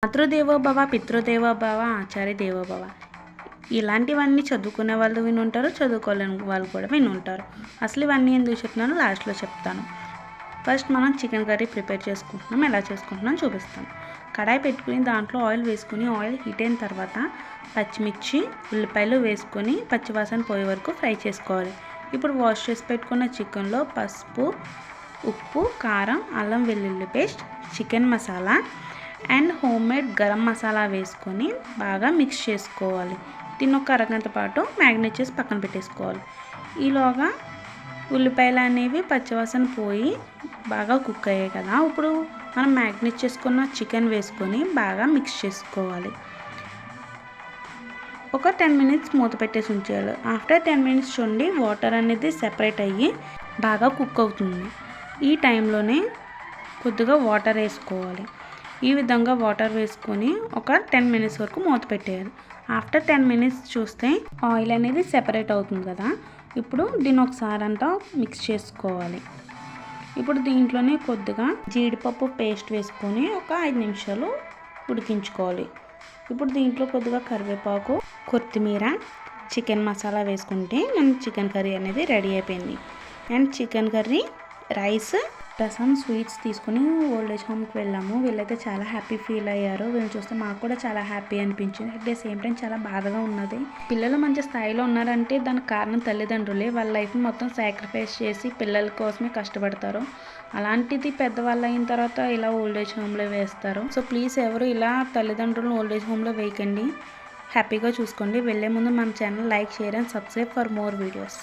మాతృదేవోభవ, పితృదేవోభవ, ఆచార్య దేవోభవ ఇలాంటివన్నీ చదువుకునే వాళ్ళు విని ఉంటారు, చదువుకోలేని వాళ్ళు కూడా విని ఉంటారు. అసలు ఇవన్నీ ఎందుకు చెప్తున్నానో లాస్ట్లో చెప్తాను. ఫస్ట్ మనం చికెన్ కర్రీ ప్రిపేర్ చేసుకుంటున్నాం. ఎలా చేసుకుంటున్నాం చూపిస్తాను. కడాయి పెట్టుకుని దాంట్లో ఆయిల్ వేసుకుని ఆయిల్ హీట్ అయిన తర్వాత పచ్చిమిర్చి, ఉల్లిపాయలు వేసుకొని పచ్చివాసన పోయే వరకు ఫ్రై చేసుకోవాలి. ఇప్పుడు వాష్ చేసి పెట్టుకున్న చికెన్లో పసుపు, ఉప్పు, కారం, అల్లం వెల్లుల్లి paste, chicken masala and homemade garam masala వేసుకొని బాగా మిక్స్ చేసుకోవాలి. దీన్ని ఒక అరగంట పాటు మ్యాగ్నేట్ చేసి పక్కన పెట్టేసుకోవాలి. ఈలోగా ఉల్లిపాయలు అనేవి పచ్చివాసన పోయి బాగా కుక్ అయ్యాయి కదా, ఇప్పుడు మనం మ్యాగ్నేట్ చేసుకున్న చికెన్ వేసుకొని బాగా మిక్స్ చేసుకోవాలి. ఒక 10 మినిట్స్ మూత పెట్టేసి ఉంచేయాలి. ఆఫ్టర్ 10 మినిట్స్ చూడండి వాటర్ అనేది సెపరేట్ అయ్యి బాగా కుక్ అవుతుంది. ఈ టైంలోనే కొద్దిగా వాటర్ వేసుకోవాలి. ఈ విధంగా వాటర్ వేసుకొని ఒక 10 మినిట్స్ వరకు మూత పెట్టేయాలి. ఆఫ్టర్ 10 మినిట్స్ చూస్తే ఆయిల్ అనేది సెపరేట్ అవుతుంది కదా, ఇప్పుడు దీన్ని ఒకసారి అంతా మిక్స్ చేసుకోవాలి. ఇప్పుడు దీంట్లోనే కొద్దిగా జీడిపప్పు పేస్ట్ వేసుకొని ఒక 5 నిమిషాలు ఉడికించుకోవాలి. ఇప్పుడు దీంట్లో కొద్దిగా కరివేపాకు, కొత్తిమీర, చికెన్ మసాలా వేసుకుంటే మన చికెన్ కర్రీ అనేది రెడీ అయిపోయింది. అండ్ చికెన్ కర్రీ, రైస్, రసం, స్వీట్స్ తీసుకుని ఓల్డ్ ఏజ్ హోమ్కి వెళ్ళాము. వీళ్ళైతే చాలా హ్యాపీ ఫీల్ అయ్యారు. వీళ్ళని చూస్తే మాకు కూడా చాలా హ్యాపీ అనిపించింది. అట్ ద సేమ్ టైం చాలా బాధగా ఉన్నది. పిల్లలు మంచి స్థాయిలో ఉన్నారంటే దానికి కారణం తల్లిదండ్రులే. వాళ్ళ లైఫ్ని మొత్తం సాక్రిఫైస్ చేసి పిల్లల కోసమే కష్టపడతారు. అలాంటిది పెద్దవాళ్ళు అయిన తర్వాత ఇలా ఓల్డ్ ఏజ్ హోమ్లో వేస్తారు. సో ప్లీజ్ ఎవరు ఇలా తల్లిదండ్రులను ఓల్డ్ ఏజ్ హోమ్లో వేయకండి. హ్యాపీగా చూసుకోండి. వెళ్ళే ముందు మన channel like, share and subscribe for more videos.